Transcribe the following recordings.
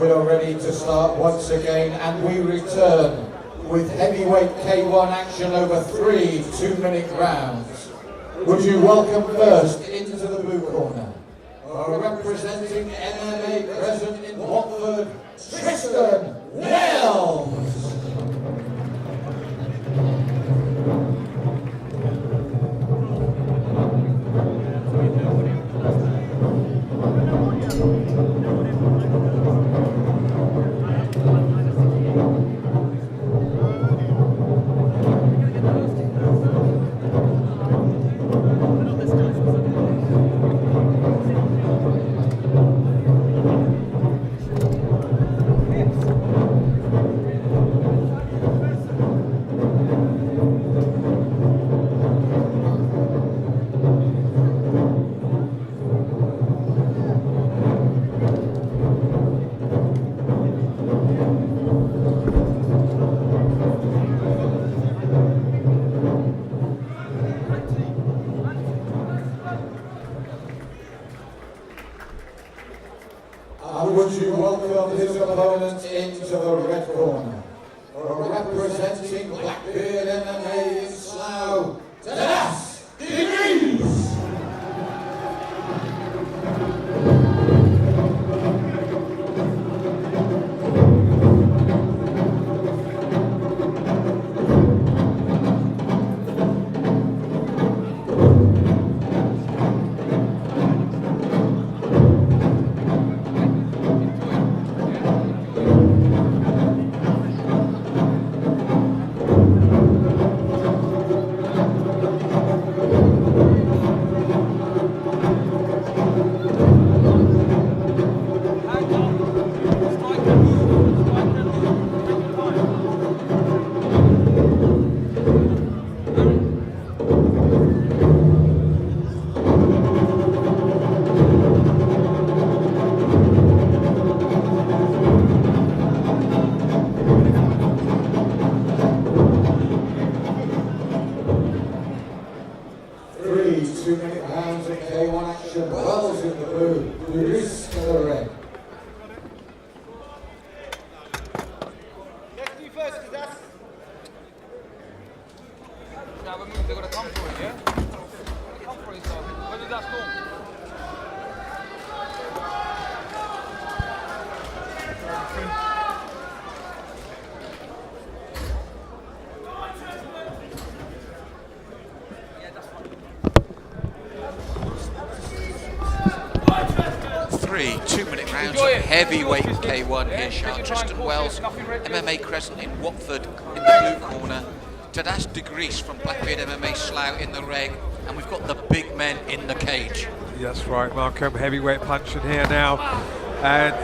We are ready to start once again, and we return with heavyweight K1 action over 3 2-minute rounds. Would you welcome first into the blue corner, representing MMA present in Watford, Tristan Wells. Would you welcome his opponent into the red corner, representing Blackbeard MMA in Slough, Tadas, Digrys. 2-minute rounds of K1 action. Wells in the blue, Digrys in the red. Let's do first, Tadas. Now they're going to come for it, yeah? Come for it, so when does that storm? Three 2-minute rounds of heavyweight K1 here, Sharp. Tristan Wells, MMA Crescent in Watford in the blue corner. Tadas Digrys from Blackbeard MMA Slough in the red. And we've got the big men in the cage. That's right, Malcolm. Heavyweight punching here now. And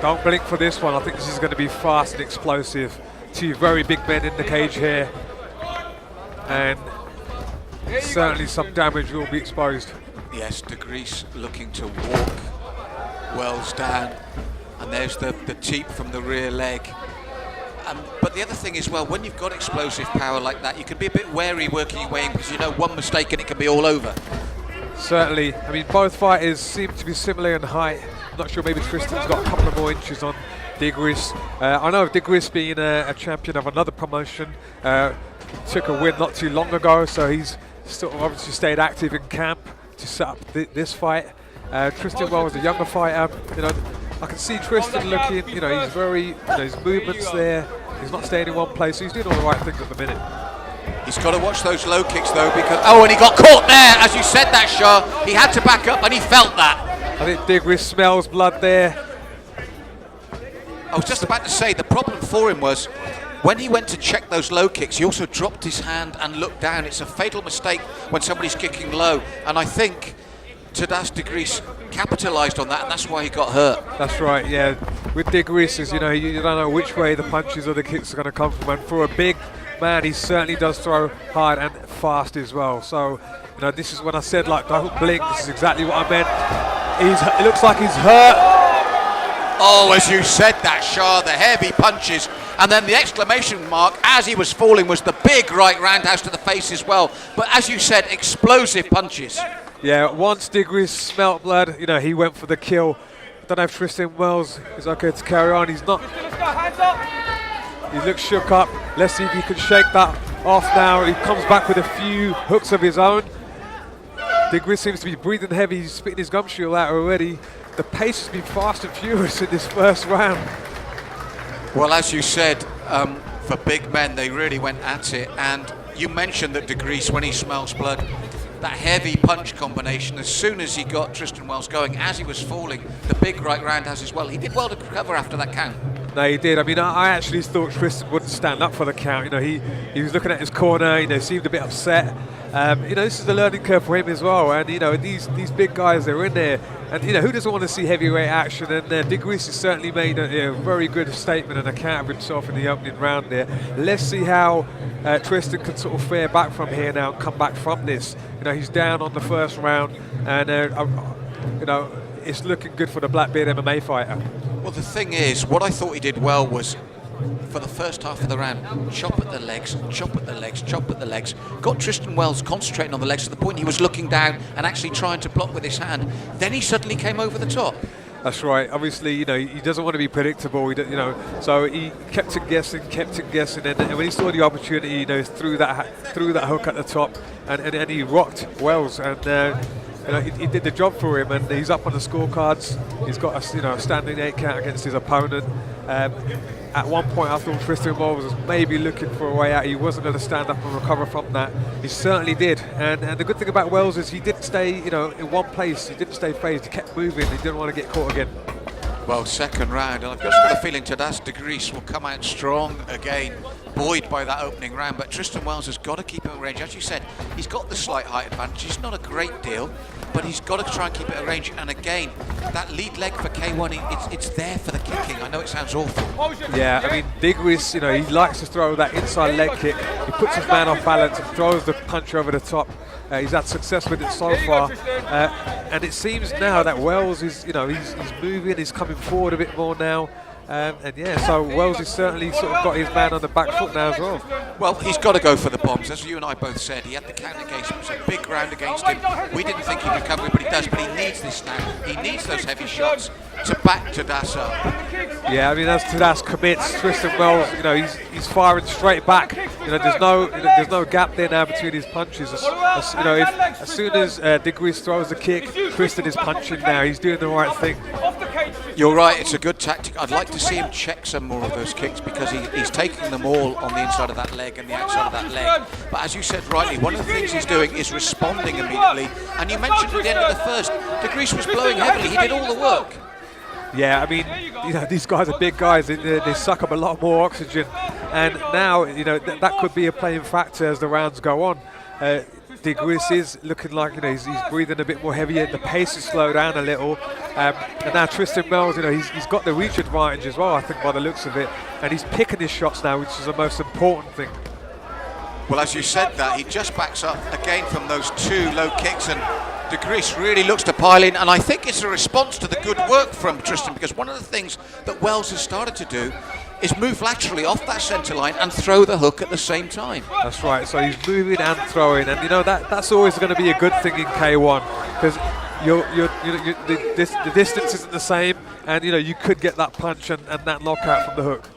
don't blink for this one. I think this is going to be fast and explosive. Two very big men in the cage here. And certainly some damage will be exposed. Yes, Digrys looking to walk Wells down, and there's the teep from the rear leg. But the other thing is, well, when you've got explosive power like that, you can be a bit wary working your way in, because you know one mistake and it can be all over. Certainly. I mean, both fighters seem to be similar in height. I'm not sure, maybe Tristan's got a couple of more inches on Digrys. I know Digrys being a champion of another promotion, took a win not too long ago, so he's still obviously stayed active in camp to set up this fight. Tristan Wells, a younger fighter, you know, I can see Tristan looking, you know, he's very, you know, his movements there, he's not staying in one place, so he's doing all the right things at the minute. He's got to watch those low kicks though, because, oh, and he got caught there, as you said that, Shah. He had to back up and he felt that. I think Digrys smells blood there. I was just about to say, the problem for him was, when he went to check those low kicks, he also dropped his hand and looked down. It's a fatal mistake when somebody's kicking low, and I think Tadas Digrys capitalised on that, and that's why he got hurt. That's right, yeah. With Digrys, you know, you don't know which way the punches or the kicks are going to come from, and for a big man, he certainly does throw hard and fast as well. So, you know, this is when I said, like, don't blink. This is exactly what I meant. It looks like he's hurt. Oh, as you said that, Shah, the heavy punches, and then the exclamation mark as he was falling was the big right roundhouse to the face as well. But as you said, explosive punches. Yeah, once Digrys smelt blood, you know, he went for the kill. don't know if Tristan Wells is okay to carry on. He's not. Let's go, hands up. He looks shook up. Let's see if he can shake that off now. He comes back with a few hooks of his own. Digrys seems to be breathing heavy. He's spitting his gum shield out already. The pace has been fast and furious in this first round. Well, as you said, for big men, they really went at it. And you mentioned that Digrys, when he smells blood, that heavy punch combination, as soon as he got Tristan Wells going, as he was falling, the big right round has as well. He did well to recover after that count. No, he did. I mean, I actually thought Tristan wouldn't stand up for the count. You know, he was looking at his corner, you know, seemed a bit upset. You know, this is a learning curve for him as well. And, you know, these big guys, they're in there. And, you know, who doesn't want to see heavyweight action? And Digrys has certainly made a very good statement and account of himself in the opening round there. Let's see how Tristan can sort of fare back from here now and come back from this. You know, he's down on the first round. And, you know, it's looking good for the Blackbeard MMA fighter. Well, the thing is, what I thought he did well was, for the first half of the round, chop at the legs, chop at the legs, chop at the legs. Got Tristan Wells concentrating on the legs to the point he was looking down and actually trying to block with his hand. Then he suddenly came over the top. That's right. Obviously, you know, he doesn't want to be predictable. You know, so he kept it guessing, and when he saw the opportunity, you know, threw that hook at the top, and he rocked Wells, and you know, he did the job for him, and he's up on the scorecards. He's got a standing 8 count against his opponent. At one point, I thought Tristan Wells was maybe looking for a way out. He wasn't going to stand up and recover from that. He certainly did. And the good thing about Wells is he didn't stay, you know, in one place. He didn't stay phased. He kept moving. He didn't want to get caught again. Well, second round, and I've just got a feeling Tadas Digrys will come out strong again, buoyed by that opening round. But Tristan Wells has got to keep him at range. As you said, he's got the slight height advantage. He's not a great deal, but he's got to try and keep it at range. And again, that lead leg for K1, it's there for the kicking. I know it sounds awful. Yeah, I mean, Digrys, you know, he likes to throw that inside leg kick. He puts his man off balance and throws the punch over the top. He's had success with it so far, and it seems now that Wells is, you know, he's moving, he's coming forward a bit more now, and yeah, so Wells has certainly sort of got his man on the back foot now as well. Well, he's got to go for the bombs, as you and I both said. He had the count against him, it was a big round against him. We didn't think he'd recover, but he does. But he needs this now. He needs those heavy shots to back Tadas up. Yeah, I mean, as Tadas commits, Tristan Wells, you know, he's firing straight back. You know, there's no gap there now between his punches. You know, as soon as Digrys throws the kick, Tristan is punching now. He's doing the right thing. You're right, it's a good tactic. I'd like to see him check some more of those kicks because he's taking them all on the inside of that leg and the outside of that leg. But as you said rightly, one of the things he's doing is responding immediately. And you mentioned at the end of the first, Digrys was blowing heavily. He did all the work. Yeah, I mean, you know, these guys are big guys. They suck up a lot more oxygen, and now, you know, that could be a playing factor as the rounds go on. Digrys is looking like, you know, he's breathing a bit more heavier. The pace is slowed down a little, and now Tristan Wells, you know, he's got the reach advantage as well, I think, by the looks of it, and he's picking his shots now, which is the most important thing. Well, as you said that, he just backs up again from those 2 low kicks, and Digrys really looks to pile in, and I think it's a response to the good work from Tristan, because one of the things that Wells has started to do is move laterally off that centre line and throw the hook at the same time. That's right, so he's moving and throwing, and you know, that's always going to be a good thing in K1, because the distance isn't the same, and you know, you could get that punch and that knockout from the hook.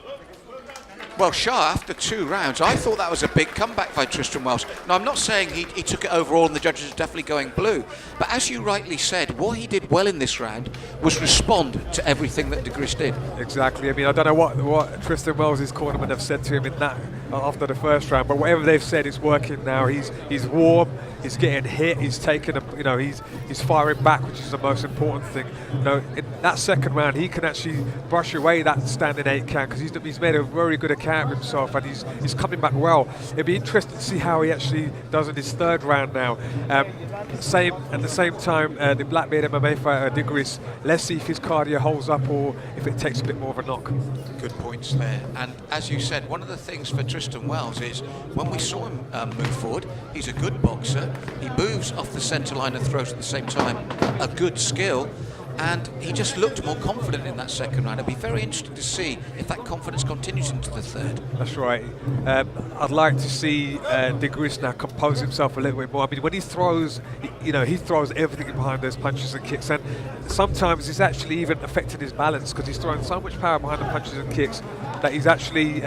Well, Shah, after 2 rounds, I thought that was a big comeback by Tristan Wells. Now, I'm not saying he took it overall and the judges are definitely going blue, but as you rightly said, what he did well in this round was respond to everything that Digrys did. Exactly. I mean, I don't know what Tristan Wells' cornermen have said to him in that after the first round, but whatever they've said is working now. He's warm, he's getting hit, he's taking you know, he's firing back, which is the most important thing. You know, in that second round, he can actually brush away that standing 8 count because he's made a very good account of himself, and he's coming back well. It'll be interesting to see how he actually does in his third round now. At the same time, the Blackbeard MMA fighter Digrys, let's see if his cardio holds up or if it takes a bit more of a knock. Good points there. And as you said, one of the things for Tristan Wells is when we saw him move forward, he's a good boxer. He moves off the centre line and throws at the same time. A good skill. and he just looked more confident in that second round. It'd be very interesting to see if that confidence continues into the third. That's right. I'd like to see Digrys now compose himself a little bit more. I mean, when he throws, he throws everything behind those punches and kicks, and sometimes it's actually even affecting his balance because he's throwing so much power behind the punches and kicks that he's actually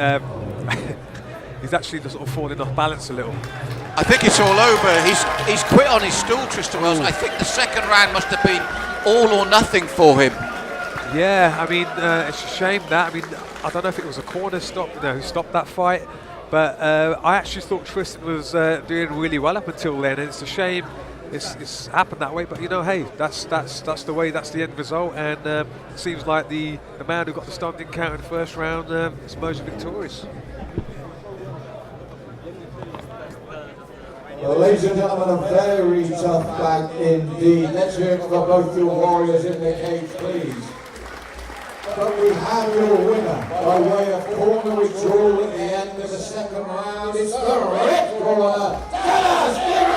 just sort of falling off balance a little. I think it's all over. He's quit on his stool, Tristan Wells. I think the second round must have been all or nothing for him. Yeah, I mean, it's a shame that. I mean, I don't know if it was a corner stop, who stopped that fight, but I actually thought Tristan was doing really well up until then. And it's a shame it's happened that way, but hey, that's the way, that's the end result, and it seems like the man who got the standing count in the first round is emerging victorious. Well, ladies and gentlemen, a very tough fight indeed. Let's hear it for both your warriors in the cage, please. But we have your winner by way of corner withdrawal at the end of the second round. It's the red corner, Tadas!